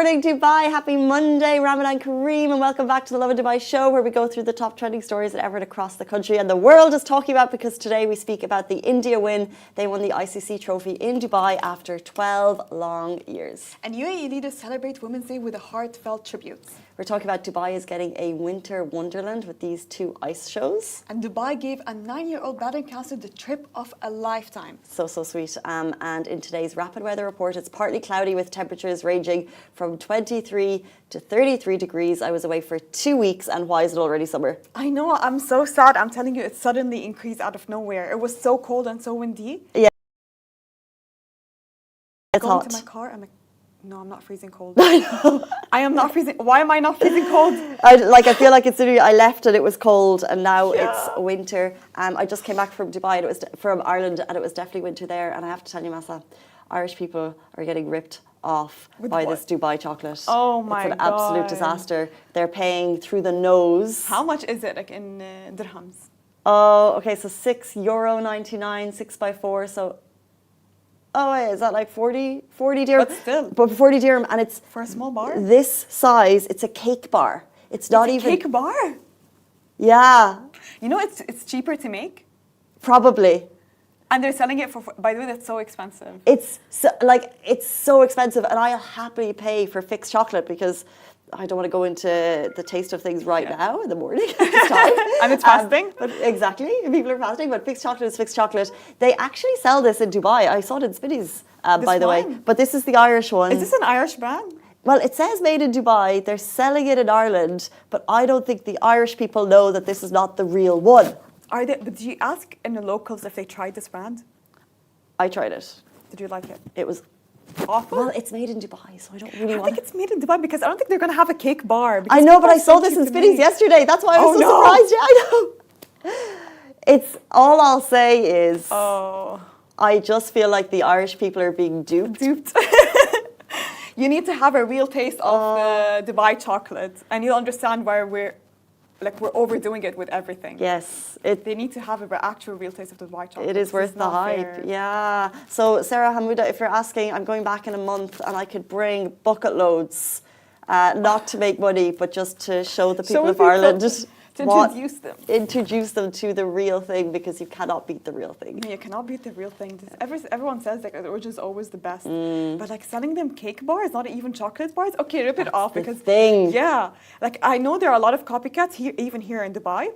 morning, Dubai. Happy Monday, Ramadan Kareem, and welcome back to the Lovin Dubai show, where we go through the top trending stories that ever across the country and the world is talking about, because today we speak about the India win. They won the ICC trophy in Dubai after 12 long years. And UAE leaders celebrate Women's Day with a heartfelt tribute. We're talking about Dubai is getting a winter wonderland with these 2 ice shows. And Dubai gave a 9-year-old bladder cancer the trip of a lifetime. So sweet. And in today's rapid weather report, it's partly cloudy with temperatures ranging from 23 to 33 degrees. I was away for 2 weeks, and why is it already summer? I know, I'm so sad. I'm telling you, it suddenly increased out of nowhere. It was so cold and so windy. Yeah. It's hot. Going to my car, I'm like, no, I'm not freezing cold. I know. I am not freezing. Why am I not freezing cold? I feel like it's literally, I left and it was cold, and now it's winter. I just came back from Dubai, and it was from Ireland, and it was definitely winter there. And I have to tell you, Massa, Irish people are getting ripped off by this Dubai chocolate. Oh my God. It's an absolute disaster. They're paying through the nose. How much is it, like in dirhams? Oh, okay, so €6.99, 6x4, so... Oh, wait, is that like 40 dirham? But still. But 40 dirham, and it's... For a small bar? This size, it's a cake bar. It's not even... cake bar? Yeah. You know, it's cheaper to make? Probably. And they're selling it for, by the way, that's so expensive. It's so expensive, and I'll happily pay for fixed chocolate, because I don't want to go into the taste of things right now in the morning at this time. And it's fasting? But exactly, people are fasting, but fixed chocolate is fixed chocolate. They actually sell this in Dubai. I saw it in Spinneys, by the way. But this is the Irish one. Is this an Irish brand? Well, it says made in Dubai. They're selling it in Ireland, but I don't think the Irish people know that this is not the real one. But do you ask in the locals if they tried this brand? I tried it. Did you like it? It was awful. Well, it's made in Dubai, so I don't really want. I think it's made in Dubai, because I don't think they're going to have a cake bar. I know, but I saw this in Spinneys yesterday. That's why I was so surprised. Yeah, I know. It's all I'll say is, I just feel like the Irish people are being duped. You need to have a real taste of Dubai chocolate, and you'll understand why we're overdoing it with everything. Yes. They need to have an actual real taste of the Dubai chocolate. It is worth the hype. Yeah. So, Sarah Hamouda, if you're asking, I'm going back in a month, and I could bring bucket loads, not to make money, but just to show the people of Ireland. To introduce them to the real thing, because you cannot beat the real thing. No, you cannot beat the real thing. Everyone says the origin is always the best, but selling them cake bars, not even chocolate bars. Okay, rip it off, because I know there are a lot of copycats here, even here in Dubai,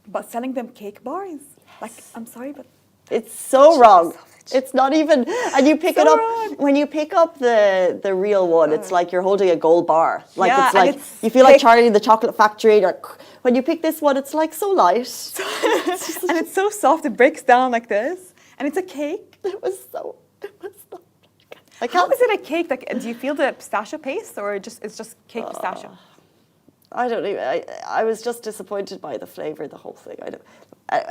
but selling them cake bars, I'm sorry, but it's so wrong. It's not even, and you pick it up, when you pick up the real one, it's like you're holding a gold bar. You feel like Charlie in the Chocolate Factory. When you pick this one, it's so light. And it's so soft, it breaks down like this. And it's a cake. It was not. How is it a cake? Do you feel the pistachio paste, or it's just cake pistachio? I don't know. I was just disappointed by the flavor, the whole thing. I don't.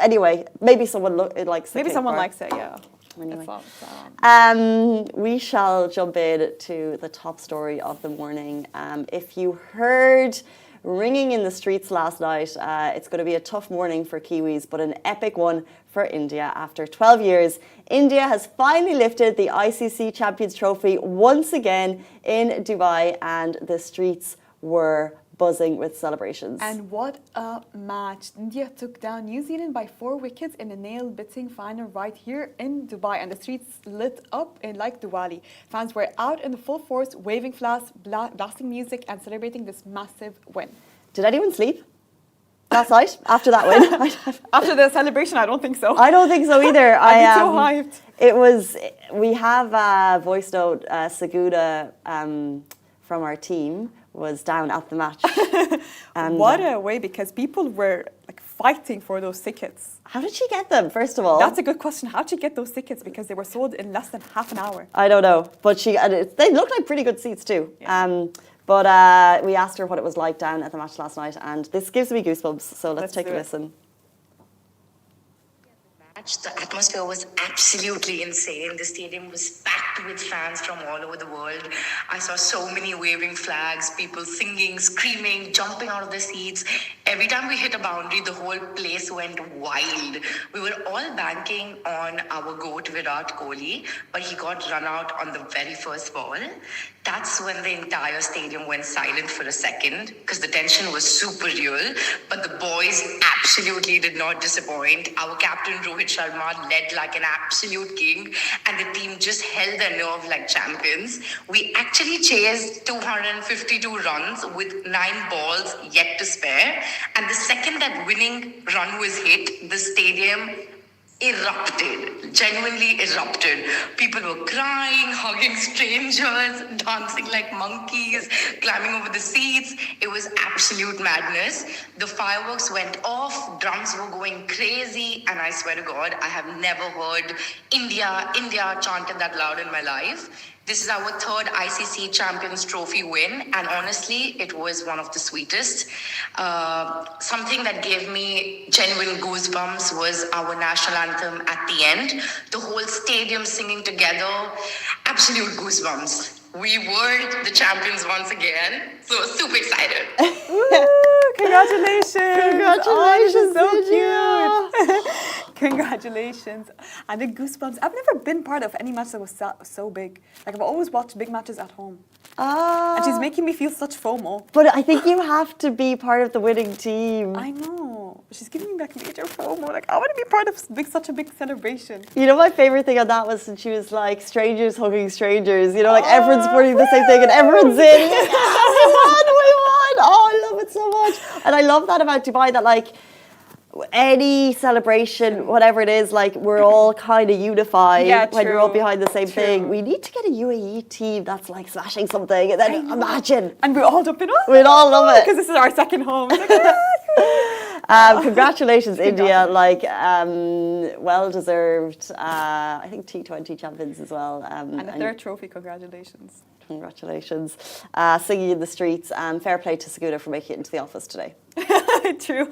Anyway, maybe someone likes it. Maybe someone likes it, yeah. Anyway. We shall jump in to the top story of the morning. If you heard ringing in the streets last night, it's going to be a tough morning for Kiwis, but an epic one for India. After 12 years, India has finally lifted the ICC Champions Trophy once again in Dubai, and the streets were buzzing with celebrations. And what a match. India took down New Zealand by 4 wickets in a nail-biting final right here in Dubai, and the streets lit up like Diwali. Fans were out in the full force, waving flags, blasting music, and celebrating this massive win. Did anyone sleep last night after that win? After the celebration, I don't think so. I don't think so either. I'm so hyped. We have a voice note, Saguda from our team was down at the match. And what a way, because people were fighting for those tickets. How did she get them, first of all? That's a good question. How did she get those tickets? Because they were sold in less than half an hour. I don't know, but they looked like pretty good seats too. Yeah. But we asked her what it was like down at the match last night, and this gives me goosebumps, so let's take a listen. The atmosphere was absolutely insane. The stadium was packed with fans from all over the world. I saw so many waving flags, people singing, screaming, jumping out of their seats. Every time we hit a boundary, the whole place went wild. We were all banking on our GOAT Virat Kohli, but he got run out on the very first ball. That's when the entire stadium went silent for a second because the tension was super real. But the boys absolutely did not disappoint. Our captain Rohit Sharma led like an absolute king, and the team just held their nerve like champions. We actually chased 252 runs with 9 balls yet to spare. And the second that winning run was hit, the stadium erupted, genuinely erupted. People were crying, hugging strangers, dancing like monkeys, climbing over the seats. It was absolute madness. The fireworks went off, drums were going crazy, and I swear to God, I have never heard India, India chanted that loud in my life. This is our third ICC Champions Trophy win, and honestly, it was one of the sweetest. Something that gave me genuine goosebumps was our national anthem at the end. The whole stadium singing together, absolute goosebumps. We were the champions once again, so super excited. Congratulations! Congratulations, oh, this is so cute. Congratulations. And the goosebumps. I've never been part of any match that was so big. Like, I've always watched big matches at home. And she's making me feel such FOMO. But I think you have to be part of the winning team. I know. She's giving me like major FOMO. Like, I want to be part of such a big celebration. You know, my favorite thing on that was when she was like, strangers hugging strangers. You know, like everyone's supporting the same thing and everyone's in. We won. Oh, I love it so much. And I love that about Dubai, that like, any celebration, whatever it is, like we're all kind of unified when you're all behind the same thing. We need to get a UAE team that's like smashing something, and then imagine. And we all jump in. We'd all love it because this is our second home. Congratulations, India! Like, well deserved. I think T20 champions as well. And the third trophy. Congratulations. Congratulations. Singing in the streets. Fair play to Segura for making it into the office today. True.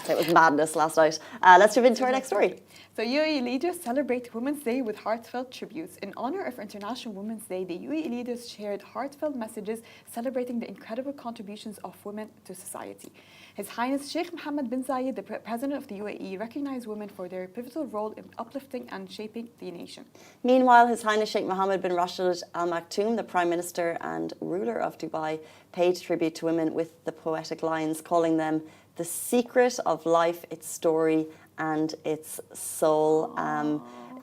It was madness last night. Let's jump into our next story. So UAE leaders celebrate Women's Day with heartfelt tributes. In honor of International Women's Day, the UAE leaders shared heartfelt messages celebrating the incredible contributions of women to society. His Highness Sheikh Mohammed bin Zayed, the President of the UAE, recognized women for their pivotal role in uplifting and shaping the nation. Meanwhile, His Highness Sheikh Mohammed bin Rashid Al Maktoum, the Prime Minister and ruler of Dubai, paid tribute to women with the poetic lines, calling them the secret of life, its story and its soul.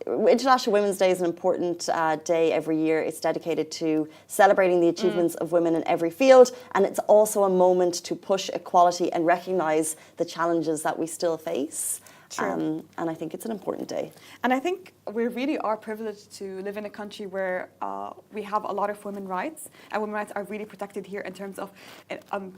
International Women's Day is an important day every year. It's dedicated to celebrating the achievements of women in every field, and it's also a moment to push equality and recognise the challenges that we still face. And I think it's an important day. And I think we really are privileged to live in a country where we have a lot of women's rights, and women's rights are really protected here in terms of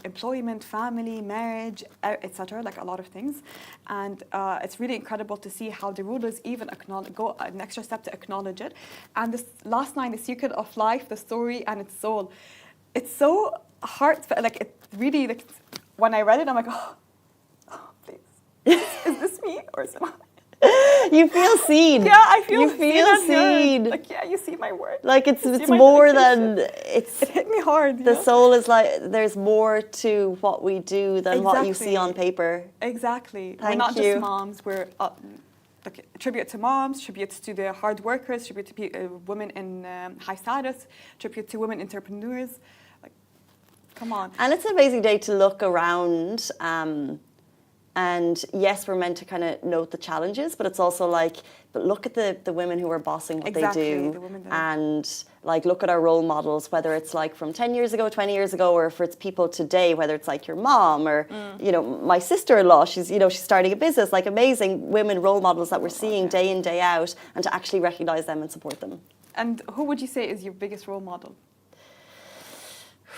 employment, family, marriage, etc., like a lot of things. And it's really incredible to see how the rulers even go an extra step to acknowledge it. And this last line, the secret of life, the story and its soul, it's so heartfelt. Like, it really, like, when I read it, I'm like, oh, please. Is this me or is it not? You feel seen. Yeah, I feel you feel seen. Like, yeah, you see my work. Like, it's more than it hit me hard. The soul is like, there's more to what we do than what you see on paper. Exactly. Thank we're not you. just moms. We're tribute to moms, tribute to the hard workers, tribute to women in high status, tribute to women entrepreneurs. Like, come on. And it's an amazing day to look around. And yes, we're meant to kind of note the challenges, but it's also like, but look at the women who are bossing what they do. The women and like, look at our role models, whether it's like from 10 years ago, 20 years ago, or if it's people today, whether it's like your mom or, you know, my sister-in-law, she's starting a business, like amazing women role models that we're seeing day in, day out, and to actually recognize them and support them. And who would you say is your biggest role model?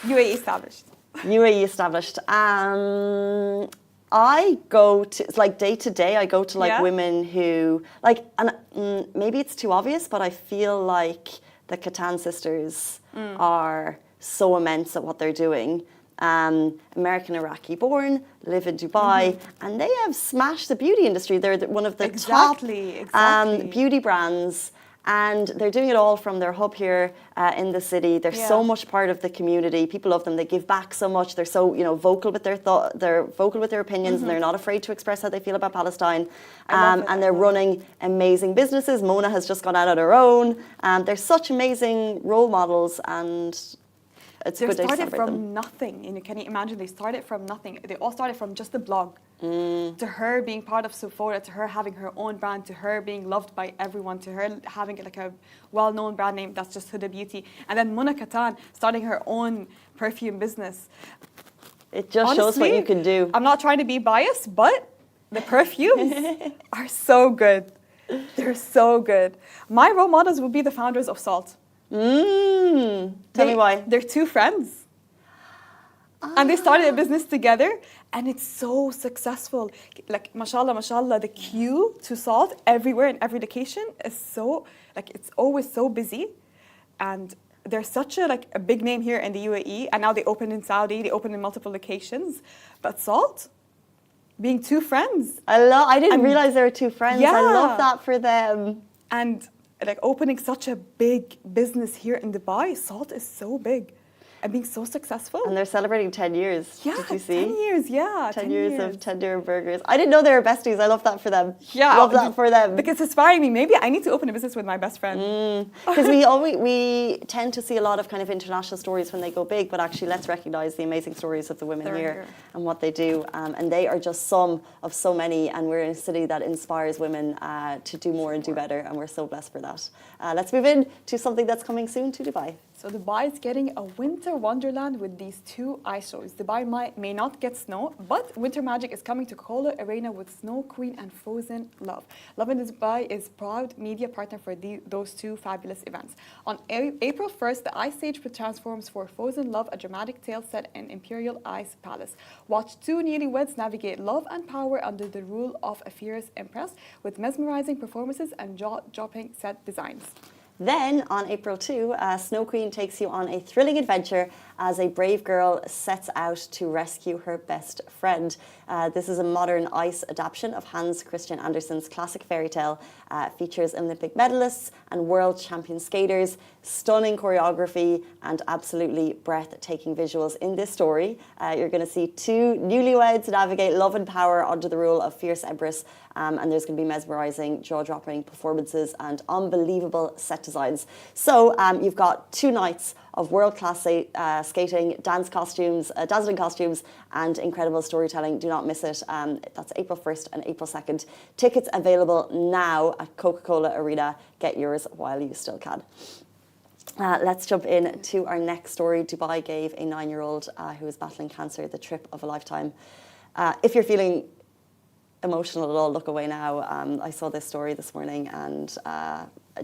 UAE established. UAE established. I go to, it's like day to day, I go to like women who, like, and maybe it's too obvious, but I feel like the Katan sisters are so immense at what they're doing. American Iraqi born, live in Dubai, and they have smashed the beauty industry. They're one of the top beauty brands. And they're doing it all from their hub here in the city. They're so much part of the community. People love them. They give back so much. They're so, vocal with their they're vocal with their opinions, and they're not afraid to express how they feel about Palestine. And they're running amazing businesses. Mona has just gone out on her own. They're such amazing role models, and it's a good day to celebrate them. They started from nothing. Can you imagine? They started from nothing. They all started from just a blog. To her being part of Sephora, to her having her own brand, to her being loved by everyone, to her having like a well-known brand name that's just Huda Beauty, and then Mona Katan starting her own perfume business. It just shows what you can do. I'm not trying to be biased, but the perfumes are so good. They're so good. My role models would be the founders of Salt. Tell me why. They're two friends. And they started a business together, and it's so successful. Like, mashallah, the queue to Salt everywhere in every location is so, it's always so busy. And they're such a big name here in the UAE, and now they opened in Saudi, they opened in multiple locations. But Salt, being two friends. I didn't realize there were two friends. Yeah. I love that for them. And opening such a big business here in Dubai, Salt is so big. And being so successful. And they're celebrating 10 years. Yeah, did you see? 10 years, yeah. 10 years of tender burgers. I didn't know they were besties. I love that for them. Yeah. Love that for them. Because it's inspiring me. Maybe I need to open a business with my best friend. Because we tend to see a lot of kind of international stories when they go big, but actually let's recognize the amazing stories of the women here and what they do. And they are just some of so many. And we're in a city that inspires women to do more and do better. And we're so blessed for that. Let's move in to something that's coming soon to Dubai. So Dubai is getting a winter wonderland with these two ice shows. Dubai may not get snow, but Winter Magic is coming to Kola Arena with Snow Queen and Frozen Love. Lovin Dubai is proud media partner for those two fabulous events. On April 1st, the ice stage transforms for Frozen Love, a dramatic tale set in Imperial Ice Palace. Watch two newlyweds navigate love and power under the rule of a fierce empress with mesmerizing performances and jaw-dropping set designs. Then, on April 2, Snow Queen takes you on a thrilling adventure as a brave girl sets out to rescue her best friend. This is a modern ice adaptation of Hans Christian Andersen's classic fairy tale. Features Olympic medalists and world champion skaters, stunning choreography, and absolutely breathtaking visuals. In this story, you're going to see two newlyweds navigate love and power under the rule of fierce empress. And there's going to be mesmerizing, jaw-dropping performances and unbelievable set designs. So you've got 2 nights of world-class skating, dazzling costumes, and incredible storytelling. Do not miss it. That's April 1st and April 2nd. Tickets available now at Coca-Cola Arena. Get yours while you still can. Let's jump in to our next story. Dubai gave a 9-year-old who is battling cancer the trip of a lifetime. If you're feeling emotional at all, look away now. I saw this story this morning, and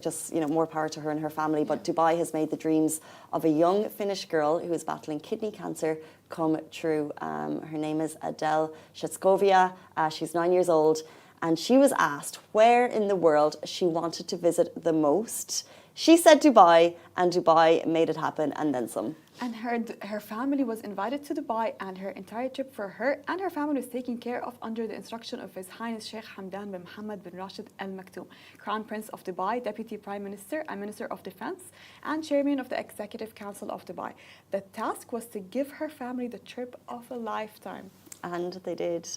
just more power to her and her family. But Dubai has made the dreams of a young Finnish girl who is battling kidney cancer come true. Her name is Adele Shetskovia. She's 9 years old, and she was asked where in the world she wanted to visit the most. She said Dubai, and Dubai made it happen, and then some. And her family was invited to Dubai, and her entire trip for her and her family was taken care of under the instruction of His Highness Sheikh Hamdan bin Mohammed bin Rashid Al Maktoum, Crown Prince of Dubai, Deputy Prime Minister and Minister of Defense, and Chairman of the Executive Council of Dubai. The task was to give her family the trip of a lifetime. And they did.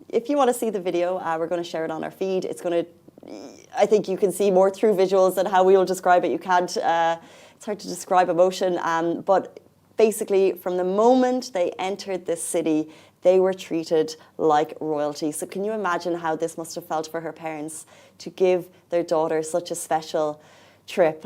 If you want to see the video, we're going to share it on our feed. I think you can see more through visuals than how we will describe it. You can't. It's hard to describe emotion, but basically from the moment they entered this city, they were treated like royalty. So can you imagine how this must have felt for her parents to give their daughter such a special trip?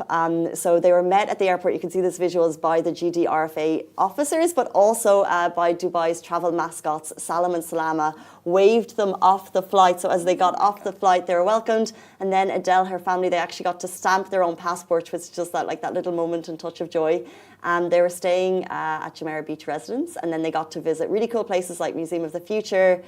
So they were met at the airport. You can see these visuals by the GDRFA officers, but also by Dubai's travel mascots. Salam and Salama waved them off the flight. So as they got off the flight, they were welcomed. And then Adele, her family, they actually got to stamp their own passport, which was just that little moment and touch of joy. They were staying at Jumeirah Beach Residence, and then they got to visit really cool places like Museum of the Future,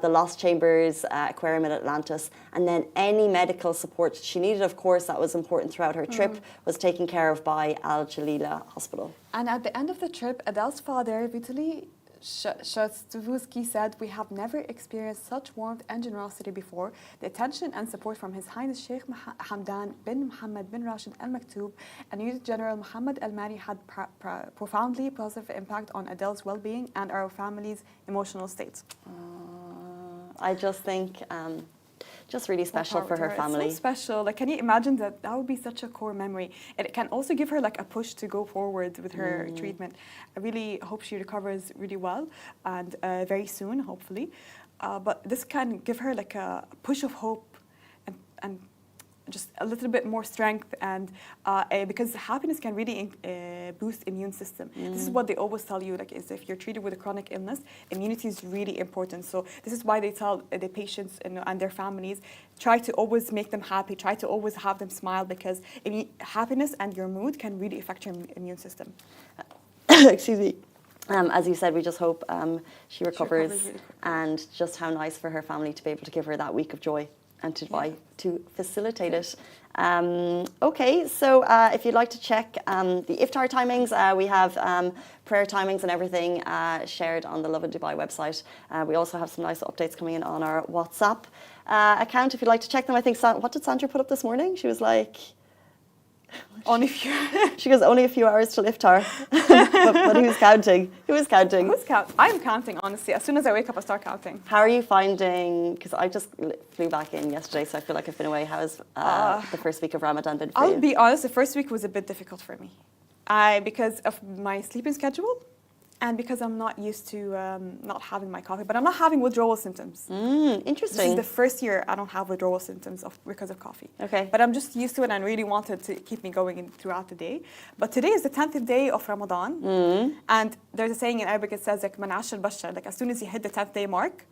the Lost Chambers, Aquarium at Atlantis, and then any medical support she needed, of course, that was important throughout her trip, was taken care of by Al Jalila Hospital. And at the end of the trip, Adele's father, Vitaly, Shostakovsky said, "We have never experienced such warmth and generosity before. The attention and support from His Highness Sheikh Hamdan bin Mohammed bin Rashid Al Maktoum and Unit General Mohammed Al Mari had profoundly positive impact on Adele's well-being and our family's emotional state." I just think just really special for her family. It's so special. Like, can you imagine that? That would be such a core memory. It can also give her like a push to go forward with her treatment. I really hope she recovers really well and very soon, hopefully. But this can give her like a push of hope and just a little bit more strength, and because happiness can really boost immune system. This is what they always tell you, like, is if you're treated with a chronic illness, immunity is really important. So this is why they tell the patients and their families, try to always make them happy, try to always have them smile, because happiness and your mood can really affect your immune system. Excuse me. As you said, we just hope she recovers really quickly. And just how nice for her family to be able to give her that week of joy and to facilitate it. Okay, so if you'd like to check the iftar timings, we have prayer timings and everything shared on the Lovin Dubai website. We also have some nice updates coming in on our WhatsApp account if you'd like to check them. I think, what did Sandra put up this morning? She was like... Only few. She goes, only a few hours till iftar. but who's counting? Who is counting? I'm counting, honestly. As soon as I wake up, I start counting. How are you finding, because I just flew back in yesterday, so I feel like I've been away. How has the first week of Ramadan been for you? I'll be honest, the first week was a bit difficult for me. Because of my sleeping schedule and because I'm not used to not having my coffee. But I'm not having withdrawal symptoms. Interesting. This is the first year I don't have withdrawal symptoms because of coffee. Okay. But I'm just used to it and really wanted to keep me going throughout the day. But today is the 10th day of Ramadan. And there's a saying in Arabic, it says, like, "Man ash al-bashar," like, as soon as you hit the 10th day mark,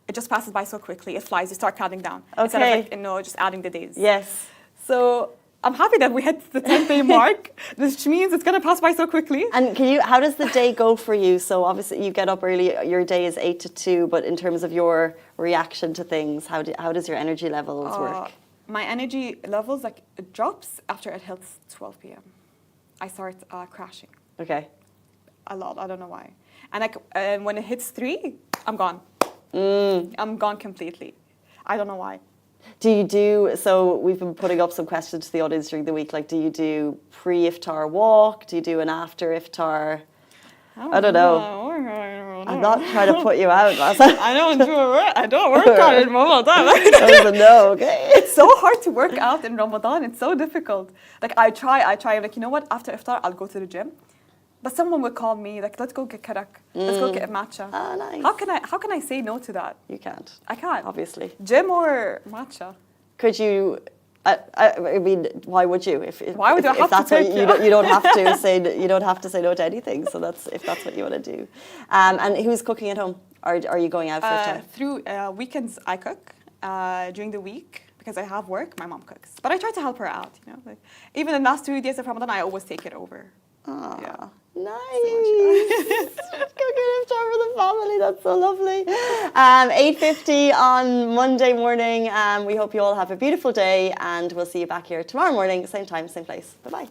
it just passes by so quickly. It flies. You start counting down. Okay. Instead of, like, just adding the days. Yes. So I'm happy that we hit the 10th day mark, which means it's going to pass by so quickly. And how does the day go for you? So obviously you get up early, your day is 8 to 2, but in terms of your reaction to things, how does your energy levels work? My energy levels, like, it drops after it hits 12 p.m. I start crashing. Okay. A lot, I don't know why. And when it hits 3, I'm gone. I'm gone completely. I don't know why. So we've been putting up some questions to the audience during the week, like, do you do pre-iftar walk? Do you do an after iftar? I don't know. I'm not trying to put you out. I don't work out in Ramadan. I don't know, okay. It's so hard to work out in Ramadan. It's so difficult. Like, I try. I'm like, you know what? After iftar, I'll go to the gym. But someone would call me, like, let's go get karak. Let's go get matcha. Ah, nice. How can I say no to that? You can't. I can't. Obviously. Gym or matcha? Could you? I mean, why would you? Why would I have that's to what take you don't have to say. You don't have to say no to anything. So if that's what you want to do. And who's cooking at home? Are you going out for iftar? Through weekends, I cook. During the week, because I have work, my mom cooks. But I try to help her out. You know, like, even the last 2 days of Ramadan, I always take it over. Yeah. Nice. Cooking iftar for the family. That's so lovely. 8:50 on Monday morning. We hope you all have a beautiful day, and we'll see you back here tomorrow morning, same time, same place. Bye-bye.